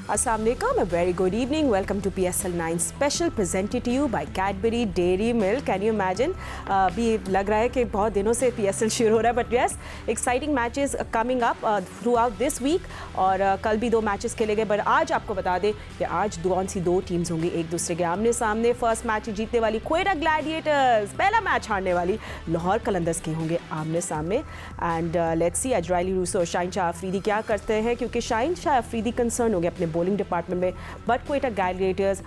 Assalamualaikum, a very good evening. Welcome to PSL 9 special presented to you by Cadbury Dairy Milk. Can you imagine? अभी लग रहा है कि बहुत दिनों से PSL शुरू हो रहा है, but yes, exciting matches coming up throughout this week. और कल भी 2 मैचेस खेले गए, but आज आपको बता दें कि आज कौन सी 2 टीम्स होंगी एक दूसरे के आमने सामने. फर्स्ट मैच जीतने वाली क्वेटा ग्लैडिएटर्स, पहला मैच हारने वाली लाहौर कलंदर्स के होंगे आमने सामने. एंड लेट्स सी आज रायली रूसो और शाहीन शाह अफरीदी क्या करते हैं, क्योंकि शाहीन शाह अफरीदी कंसर्न होंगे अपने बॉलिंग डिपार्टमेंट में. बट क्वेटा ग्लैडिएटर्स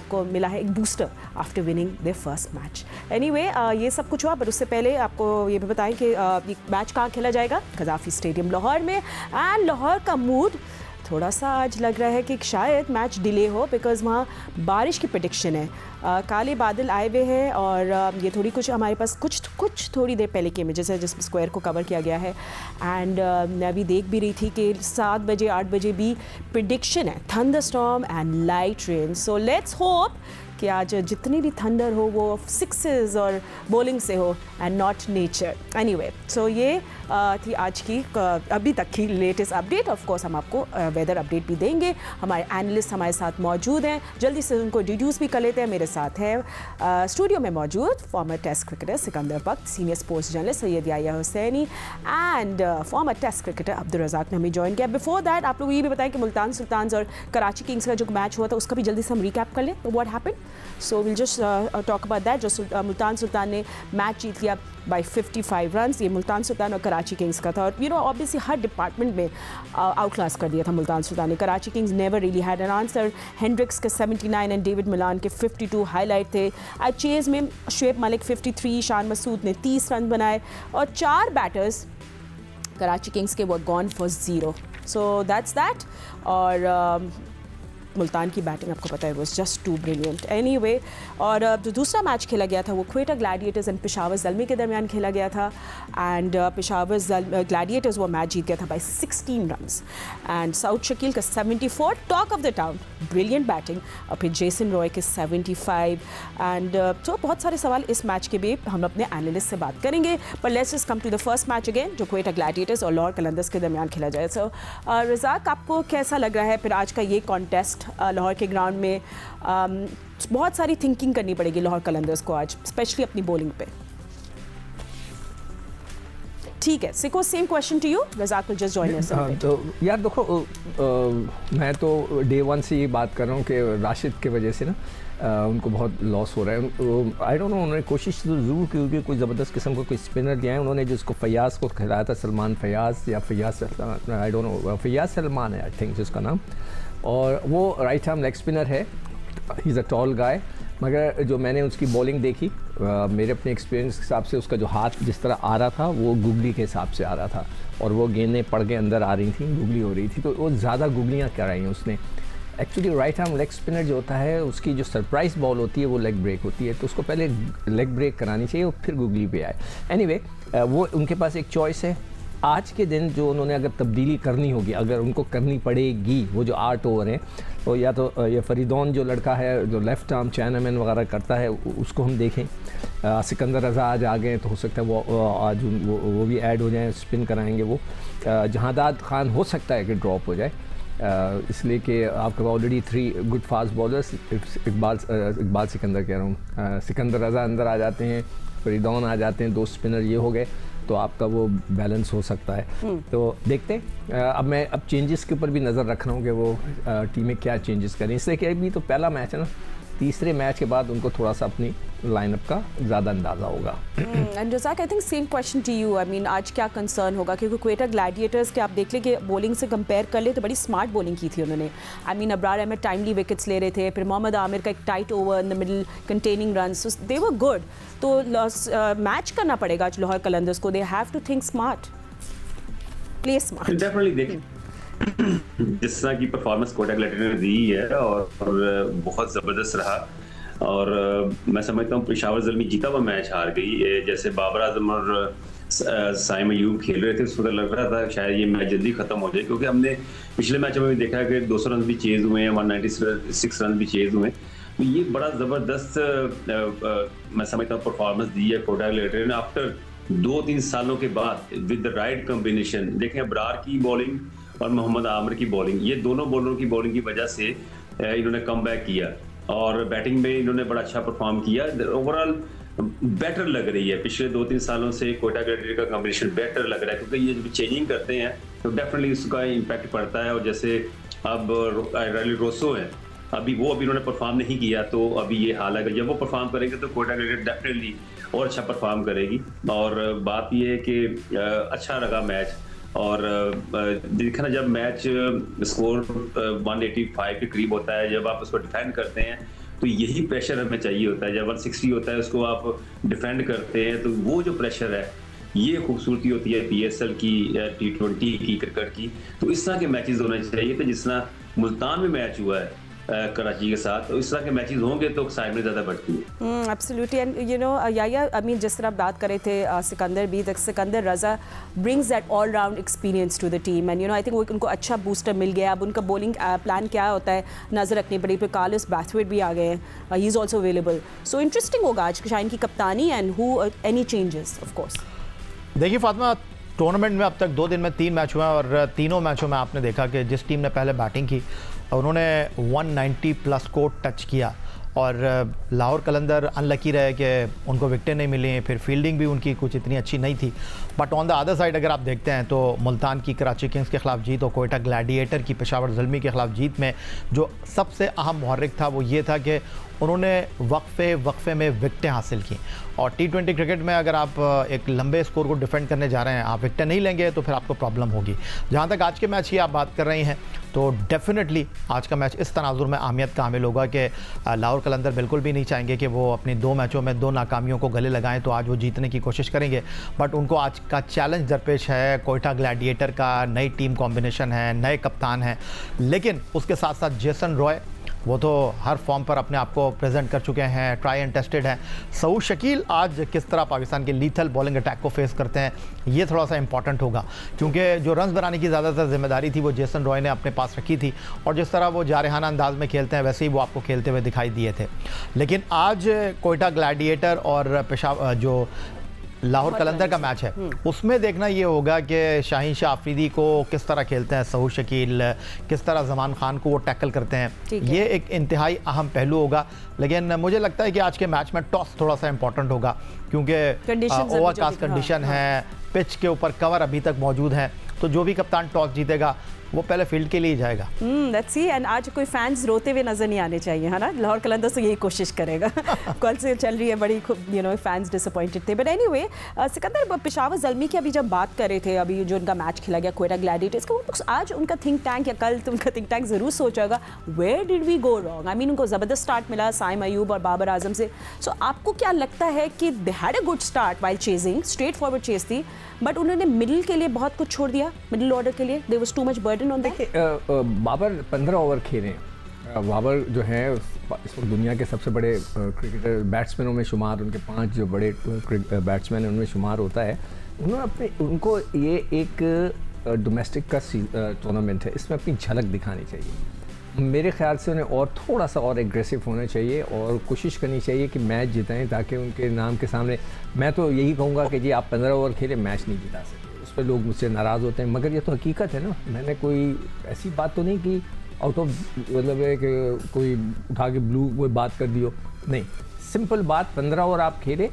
को मिला है एक booster after winning their first match. Anyway ये सब कुछ हुआ, पर उससे पहले आपको ये भी बताएं कि ये मैच कहाँ खेला जाएगा. गद्दाफी स्टेडियम लाहौर में. एंड लाहौर का मूड थोड़ा सा आज लग रहा है कि शायद मैच डिले हो, बिकॉज़ वहाँ बारिश की प्रेडिक्शन है. काले बादल आए हुए हैं और ये थोड़ी कुछ हमारे पास कुछ थोड़ी देर पहले के इमेजेस है जिस स्क्वायर को कवर किया गया है. एंड मैं अभी देख भी रही थी कि 7 बजे 8 बजे भी प्रेडिक्शन है thunder storm and light rain. So let's hope कि आज जितनी भी थंडर हो वो सिक्सेस और बॉलिंग से हो and not nature. Anyway so ये थी आज की अभी तक की लेटेस्ट अपडेट. ऑफ कोर्स हम आपको वेदर अपडेट भी देंगे. हमारे एनालिस्ट हमारे साथ मौजूद हैं, जल्दी से उनको डिड्यूस भी कर लेते हैं. मेरे साथ है स्टूडियो में मौजूद former test cricketer Sikandar Bakht, senior sports journalist Syed Yahya Hussaini and former test cricketer Abdul Razzaq ने हमें ज्वाइन किया. बिफोर दैट आप लोग ये भी बताएं कि मुल्तान सुल्तान्स और कराची किंग्स का जो मैच हुआ था उसका भी जल्दी से हम रिकैप कर लें. What happened? So will just talk about that. जो मुल्तान सुल्तान ने मैच जीत लिया बाय 55 रन्स. ये मुल्तान सुल्तान और कराची किंग्स का था. और यू नो ऑब्वियसली हर डिपार्टमेंट में आउट क्लास कर दिया था मुल्तान सुल्तान ने. Karachi kings never really had an answer. Hendricks के 79 एंड डेविड मिलान के 52 हाईलाइट थे. चेज में शुएब मलिक 53, शान मसूद ने 30 रन बनाए और 4 बैटर्स कराची किंग्स के वो gone for 0. So that's that. और मुल्तान की बैटिंग आपको पता है वो जस्ट टू ब्रिलियंट. एनीवे और जो दूसरा मैच खेला गया था वो क्वेटा ग्लैडिएटर्स एंड पेशावर ज़ल्मी के दरमियान खेला गया था. एंड पेशावर ग्लैडिएटर्स वो मैच जीत गया था by 16 runs. And Saud Shakeel का 74, talk of the town, brilliant batting. और फिर जेसन रॉय के 75. एंड तो बहुत सारे सवाल इस मैच के भी हम अपने एनालिस्ट से बात करेंगे. पर let's just come to the first match again जो क्वेटा ग्लैडिएटर्स और लाहौर कलंदर्स के दरमियान खेला जाए. सो रज़ाक, आपको कैसा लग रहा है फिर आज का ये कॉन्टेस्ट लाहौर के ग्राउंड में? बहुत सारी थिंकिंग करनी पड़ेगी लाहौर कलंदर्स को आज, स्पेशली अपनी बॉलिंग पे. ठीक है Sikko, same question to you. Razzaq will just join us. तो यार देखो, मैं तो डे 1 से ये बात कर रहा हूँ कि राशिद की वजह से ना उनको बहुत लॉस हो रहा है. आई डोंट नो, उन्होंने कोशिश तो ज़रूर की होगी कोई ज़बरदस्त किस्म का कोई स्पिनर लिया है. उन्होंने जिसको फयाज़ को खिलाया था, सलमान फयाज़ या Fayaz, I don't know, Fayaz Salman है आई थिंक जिसका नाम. और वो राइट आर्म लेग स्पिनर है. ही इज़ अ टॉल गाय. मगर जो मैंने उसकी बॉलिंग देखी, मेरे अपने एक्सपीरियंस के हिसाब से उसका जो हाथ जिस तरह आ रहा था वो गुगली के हिसाब से आ रहा था. और वो गेंदें पड़ के अंदर आ रही थी, गुगली हो रही थी. तो वो ज़्यादा गुगलियाँ कराई उसने. Actually right arm leg spinner जो होता है उसकी जो सरप्राइज बॉल होती है वो लेग ब्रेक होती है. तो उसको पहले लेग ब्रेक करानी चाहिए और फिर गुगली पे आए. एनीवे वो उनके पास एक चॉइस है. आज के दिन जो उन्होंने अगर तब्दीली करनी होगी, अगर उनको करनी पड़ेगी, वो जो 8 ओवर हैं, तो या तो ये फरीदौन जो लड़का है जो लेफ़्ट आर्म चैनामैन वगैरह करता है उसको हम देखें. सिकंदर रज़ा आज आ गए तो हो सकता है वो आज वो भी ऐड हो जाएँ, स्पिन कराएंगे वो. जहादाद खान हो सकता है कि ड्रॉप हो जाए, इसलिए कि आपके पास already 3 good fast bowlers. Iqbal Sikandar कह रहा हूँ, सिकंदर रज़ा अंदर आ जाते हैं, फरीदौन आ जाते हैं, 2 स्पिनर ये हो गए, तो आपका वो बैलेंस हो सकता है. तो देखते हैं. अब मैं चेंजेस के ऊपर भी नज़र रख रहा हूँ कि वो टीमें क्या चेंजेस करें. इसलिए कि अभी तो पहला मैच है ना, तीसरे मैच के बाद उनको थोड़ा सा अपनी लाइनअप का ज़्यादा अंदाज़ा होगा. And Razzaq, I think same question to you. I mean आज क्या कंसर्न होगा, क्योंकि क्वेटा ग्लैडिएटर्स के आप देख लें कि बॉलिंग से कंपेयर कर ले तो बड़ी स्मार्ट बॉलिंग की थी उन्होंने. I mean Abrar Ahmed timely wickets ले रहे थे, फिर मोहम्मद आमिर का एक tight over in the middle containing runs, they were good. तो मैच करना पड़ेगा आज लाहौर कलंदर्स को. They have to think smart, play smart. Definitely देखें जिस तरह की परफॉर्मेंस कोटा ग्लैडिएटर्स ने दी है और बहुत ज़बरदस्त रहा. और मैं समझता हूँ पेशावर ज़ल्मी जीता हुआ मैच हार गई. जैसे बाबर आजम और साइम अयूब खेल रहे थे उस वक्त लग रहा था शायद ये मैच जल्दी ख़त्म हो जाए, क्योंकि हमने पिछले मैच में भी देखा है कि 200 रन भी चेज़ हुए हैं, 196 रन भी चेज़ हुए हैं. तो ये बड़ा ज़बरदस्त मैं समझता हूँ परफॉर्मेंस दी है कोटा ग्लैडिएटर्स ने आफ्टर 2-3 सालों के बाद विद द राइट कॉम्बिनेशन. देखें अब्रार की बॉलिंग और मोहम्मद आमिर की बॉलिंग, ये दोनों बॉलरों की बॉलिंग की वजह से इन्होंने कम बैक किया और बैटिंग में इन्होंने बड़ा अच्छा परफॉर्म किया। ओवरऑल बेटर लग रही है, पिछले 2-3 सालों से कोयटा ग्लैडिएटर का कॉम्बिनेशन बेटर लग रहा है, क्योंकि ये जब चेंजिंग करते हैं तो डेफिनेटली उसका इम्पैक्ट पड़ता है। और जैसे अब रायली रोसो है, अभी उन्होंने परफॉर्म नहीं किया, तो अभी ये हाल है कि जब वो परफॉर्म करेंगे तो कोयटा ग्लैडिएटर डेफिनेटली और अच्छा परफॉर्म करेगी। और बात ये है कि अच्छा लगा मैच, और देखा ना जब मैच स्कोर 185 के करीब होता है, जब आप उसको डिफेंड करते हैं तो यही प्रेशर हमें चाहिए होता है। जब 160 होता है उसको आप डिफेंड करते हैं, तो वो जो प्रेशर है, ये खूबसूरती होती है PSL की, T20 की, क्रिकेट की। तो इस तरह के मैचेस होने चाहिए। तो जिस तरह मुल्तान में मैच हुआ है कराची के साथ, तो इस तरह के मैचेस होंगे तो एक्साइटमेंट ज़्यादा बढ़ती है। Absolutely. And you know yeah yeah, I mean जिस तरह आप बात कर रहे थे सिकंदर भी, Sikandar Raza brings that all round experience to the team, and you know I think वो उनको अच्छा बूस्टर मिल गया। अब उनका बॉलिंग प्लान क्या होता है नज़र रखनी पड़ी। फिर कार्लोस ब्रैथवेट भी आ गए हैं, he is also available. So interesting होगा आज शाहीन की कप्तानी and who any changes of course. देखिए फातिमा, टूर्नामेंट में अब तक 2 दिन में 3 मैच हुए हैं और तीनों मैचों में आपने देखा कि जिस टीम ने पहले बैटिंग की उन्होंने 190 प्लस को टच किया, और लाहौर कलंदर अनलकी रहे कि उनको विकेटें नहीं मिली, फिर फील्डिंग भी उनकी कुछ इतनी अच्छी नहीं थी। But on the other side अगर आप देखते हैं तो मुल्तान की कराची किंग्स के ख़िलाफ़ जीत और कोयटा ग्लैडिएटर की पेशावर ज़ल्मी के ख़िलाफ़ जीत में जो सबसे अहम मुहर्रिक था वो ये था कि उन्होंने वक्फे में विकेटें हासिल की। और T20 क्रिकेट में अगर आप एक लंबे स्कोर को डिफेंड करने जा रहे हैं, आप विकेटें नहीं लेंगे तो फिर आपको प्रॉब्लम होगी। जहाँ तक आज के मैच की आप बात कर रही हैं, तो डेफिनेटली आज का मैच इस तनाजुर में अहमियत का हामिल होगा कि लाहौर कलंदर बिल्कुल भी नहीं चाहेंगे कि वो अपनी 2 मैचों में 2 नाकामियों को गले लगाएं, तो आज वो जीतने की कोशिश करेंगे। बट उनको आज का चैलेंज दरपेश है, कोयटा ग्लैडिएटर का नई टीम कॉम्बिनेशन है, नए कप्तान हैं, लेकिन उसके साथ साथ जेसन रॉय वो तो हर फॉर्म पर अपने आप को प्रेजेंट कर चुके हैं, ट्राई एंड टेस्टेड हैं। सऊद शकील आज किस तरह पाकिस्तान के लीथल बॉलिंग अटैक को फेस करते हैं, ये थोड़ा सा इंपॉर्टेंट होगा, क्योंकि जो रन्स बनाने की ज़्यादातर जिम्मेदारी थी वो जेसन रॉय ने अपने पास रखी थी, और जिस तरह वो जारहाना अंदाज में खेलते हैं वैसे ही वो आपको खेलते हुए दिखाई दिए थे। लेकिन आज कोयटा ग्लैडिएटर और जो लाहौर कलंदर का मैच है उसमें देखना ये होगा कि शाहीन शाह अफरीदी को किस तरह खेलते हैं सऊद शकील, किस तरह जमान खान को वो टैकल करते हैं, ये एक इंतहाई अहम पहलू होगा। लेकिन मुझे लगता है कि आज के मैच में टॉस थोड़ा सा इंपॉर्टेंट होगा, क्योंकि ओवरकास्ट कंडीशन है, पिच के ऊपर कवर अभी तक मौजूद है, तो जो भी कप्तान टॉस जीतेगा वो पहले फील्ड के लिए जाएगा। Let's see. एंड आज कोई फैंस रोते हुए नजर नहीं आने चाहिए, है ना। लाहौर कलंदर से यही कोशिश करेगा। कल से चल रही है बड़ी, यू नो, फैंस डिसअपॉइंटेड थे। बट एनीवे, सिकंदर, पेशावर ज़ल्मी की अभी जब बात कर रहे थे, अभी जो उनका मैच खेला गया कोयटा ग्लैडिएटर्स का, आज उनका थिंक टैंक या कल तो उनका थिंक टैंक ज़रूर सोचेगा where did we go wrong. I mean उनको ज़बरदस्त स्टार्ट मिला साइम अयूब और बाबर आजम से। सो आपको क्या लगता है कि they had a good start while chasing, straightforward chase थी, बट उन्होंने मिडिल के लिए बहुत कुछ छोड़ दिया, मिडिल ऑर्डर के लिए there was too much burden on that. Babar 15 over खेले। बाबर जो है इस वक्त दुनिया के सबसे बड़े क्रिकेटर बैट्समैनों में शुमार, उनके 5 जो बड़े बैट्समैन हैं उनमें शुमार होता है। उन्होंने उनको ये एक डोमेस्टिक का टूर्नामेंट है, इसमें अपनी झलक दिखानी चाहिए। मेरे ख्याल से उन्हें और थोड़ा सा और एग्रेसिव होना चाहिए और कोशिश करनी चाहिए कि मैच जिताएं, ताकि उनके नाम के सामने, मैं तो यही कहूँगा कि जी आप 15 ओवर खेले, मैच नहीं जिता सकते। उस पर लोग मुझसे नाराज़ होते हैं, मगर ये तो हकीकत है ना। मैंने कोई ऐसी बात तो नहीं की आउट ऑफ, मतलब है कि कोई उठा के ब्लू कोई बात कर दियो, नहीं। सिंपल बात, 15 ओवर आप खेले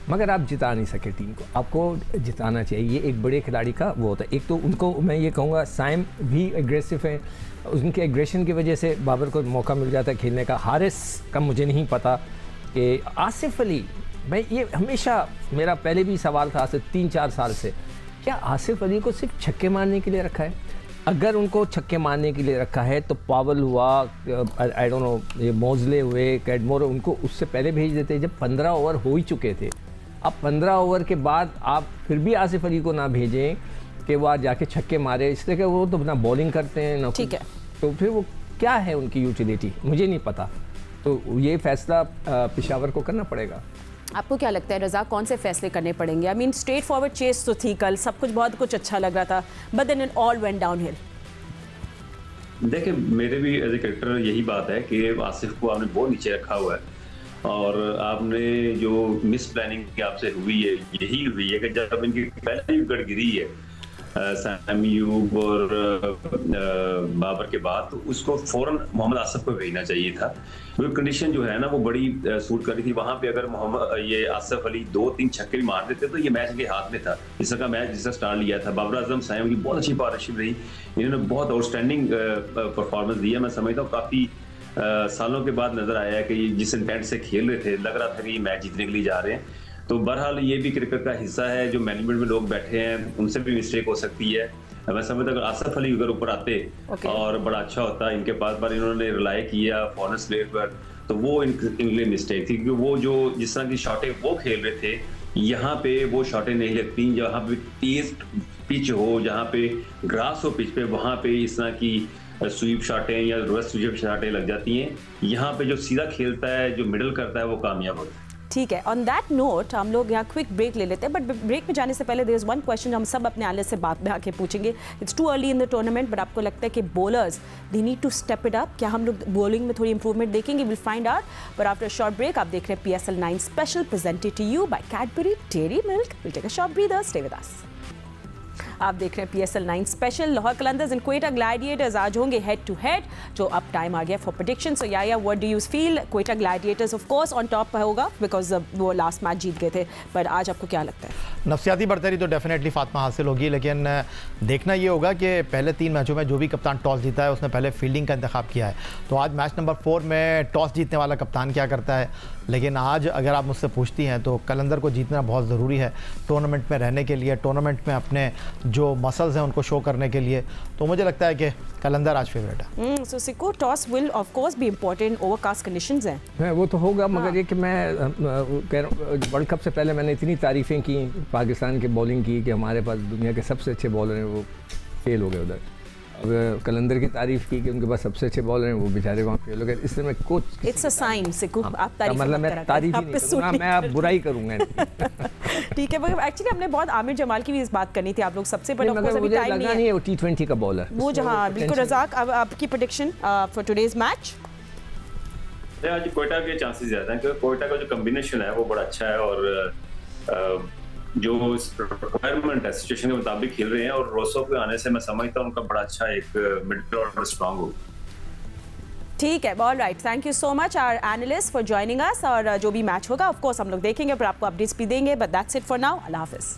मगर आप जिता नहीं सके टीम को, आपको जिताना चाहिए। ये एक बड़े खिलाड़ी का वो होता है। एक तो उनको मैं ये कहूँगा साइम भी एग्रेसिव है, उनके एग्रेशन की वजह से बाबर को मौका मिल जाता है खेलने का। हारिस का मुझे नहीं पता कि आसिफ अली, मैं ये हमेशा मेरा पहले भी सवाल था आज से 3-4 साल से, क्या आसिफ अली को सिर्फ छक्के मारने के लिए रखा है? अगर उनको छक्के मारने के लिए रखा है तो पावल हुआ, आई डोंट नो, ये मोजले हुए, कैडमोर, उनको उससे पहले भेज देते जब 15 ओवर हो ही चुके थे। अब 15 ओवर के बाद आप फिर भी आसिफ अली को ना भेजें कि वो आज जाके छक्के मारे, इसलिए कि वो तो ना बॉलिंग करते हैं ना, ठीक है, तो फिर वो क्या है उनकी यूटिलिटी, मुझे नहीं पता। तो ये फैसला पेशावर को करना पड़ेगा। आपको क्या लगता है रज़ा, कौन से फैसले करने पड़ेंगे? I mean straightforward chase तो थी कल, सब कुछ बहुत कुछ अच्छा लग रहा था, but then it all went downhill. देखिए, मेरे भी एज ए क्रिकेटर यही बात है कि आसिफ को आपने बहुत नीचे रखा हुआ है, और आपने जो मिस प्लानिंग आपसे हुई है, यही हुई है कि जब इनकी पहली विकेट गिरी है सैम यूब और बाबर के बाद, तो उसको फौरन मोहम्मद आसिफ को भेजना चाहिए था, क्योंकि कंडीशन जो है ना वो बड़ी सूट कर रही थी वहां पे। अगर मोहम्मद ये आसिफ अली 2-3 छक्के भी मार देते तो ये मैच इनके हाथ में था, जिसका मैच जिसका स्टार्ट लिया था। बाबर आजम सैम की बहुत अच्छी पार्टनरशिप रही, इन्होंने बहुत आउटस्टैंडिंग परफॉर्मेंस दी है। मैं समझता हूँ काफी सालों के बाद नजर आया है कि जिस इंटेंट से खेल रहे थे, लग रहा था कि ये मैच जीतने के लिए जा रहे हैं। तो बहरहाल ये भी क्रिकेट का हिस्सा है, जो मैनेजमेंट में लोग बैठे हैं उनसे भी मिस्टेक हो सकती है। मैं समझता अगर आसिफ अली अगर ऊपर आते और बड़ा अच्छा होता, इनके पास पर इन्होंने रिलाई किया फॉरेन प्लेयर पर, तो वो इनके लिए मिस्टेक थी, क्योंकि वो जो जिस तरह की शॉटें वो खेल रहे थे, यहाँ पे वो शॉटें नहीं लगती। जहाँ पे तेज पिच हो, जहाँ पे ग्रास हो पिच पे, वहाँ पे इस तरह की स्वीप शॉटें या रिवर्स स्वीप शॉटें लग जाती हैं। यहाँ पे जो सीधा खेलता है, जो मिडल करता है, वो कामयाब होता है। ठीक है, ऑन दैट नोट हम लोग यहाँ क्विक ब्रेक ले लेते हैं, बट ब्रेक में जाने से पहले देयर इज वन क्वेश्चन हम सब अपने एनालिस्ट से बात में आके पूछेंगे। It's too early in the tournament, but आपको लगता है कि bowlers they need to step it up? क्या हम लोग बॉलिंग में थोड़ी इंप्रूवमेंट देखेंगे? Will find out, but after short break. आप देख रहे हैं PSL 9 special presented to you by Cadbury dairy milk. Will take a short breather, stay with us. आप देख रहे हैं PSL 9 special. Lahore Qalandars and Quetta Gladiators आज होंगे हेड टू हेड, जो अब टाइम आ गया for prediction. So yeah what do you feel? Quetta Gladiators of course on top होगा बिकॉज वो लास्ट मैच जीत गए थे, पर आज आपको क्या लगता है? नफसियाती बरतरी तो डेफिनेटली फातिमा हासिल होगी, लेकिन देखना ये होगा कि पहले 3 मैचों में जो भी कप्तान टॉस जीता है उसने पहले फील्डिंग का इंतखाब किया है। तो आज मैच नंबर 4 में टॉस जीतने वाला कप्तान क्या करता है। लेकिन आज अगर आप मुझसे पूछती हैं तो कलंदर को जीतना बहुत ज़रूरी है टूर्नामेंट में रहने के लिए, टूर्नामेंट में अपने जो मसल्स हैं उनको शो करने के लिए। तो मुझे लगता है कि कलंदर आज फेवरेट है। So Sikko, toss will of course be important, overcast conditions हैं। वो तो होगा, मगर ये कि मैं कह रहा हूँ वर्ल्ड कप से पहले मैंने इतनी तारीफ़ें की पाकिस्तान के बॉलिंग की कि हमारे पास दुनिया के सबसे अच्छे बॉलर हैं, वो फेल हो गए उधर। अब कलंदर की तारीफ की कि उनके पास सबसे अच्छे बॉलर हैं, वो बेचारे वहाँ फेल हो गए। इससे मैं coach it's a sign Siku, आप तारीफ मतलब मैं तारीफ ही नहीं करूँगा, मैं आप बुराई करूँगा। ठीक है, मगर एक्चुअली हमने बहुत आमिर जमाल की भी इस बात करनी थी आप लोग सबसे, बट मगर मुझे लगा नहीं है वो T20 का बॉलर वो। जहाँ बिल्कुल रज़ाक, अब आपकी प्रेडिक्शन फॉर टुडेज मैच? आज क्वेटा के चांसेस ज्यादा हैं, क्योंकि क्वेटा का जो कॉम्बिनेशन है वो बड़ा अच्छा है और जो रिक्वायरमेंट है सिचुएशन के मुताबिक खेल रहे हैं, और रोसो के आने से मैं समझता हूँ उनका बड़ा अच्छा एक मिडल ऑर्डर स्ट्रांग हो। ठीक है, all right, thank you so much our analyst for joining us. और जो भी मैच होगा ऑफ कोर्स हम लोग देखेंगे, पर आपको अपडेट्स भी देंगे, but that's it for now. अल्लाह हाफिज़।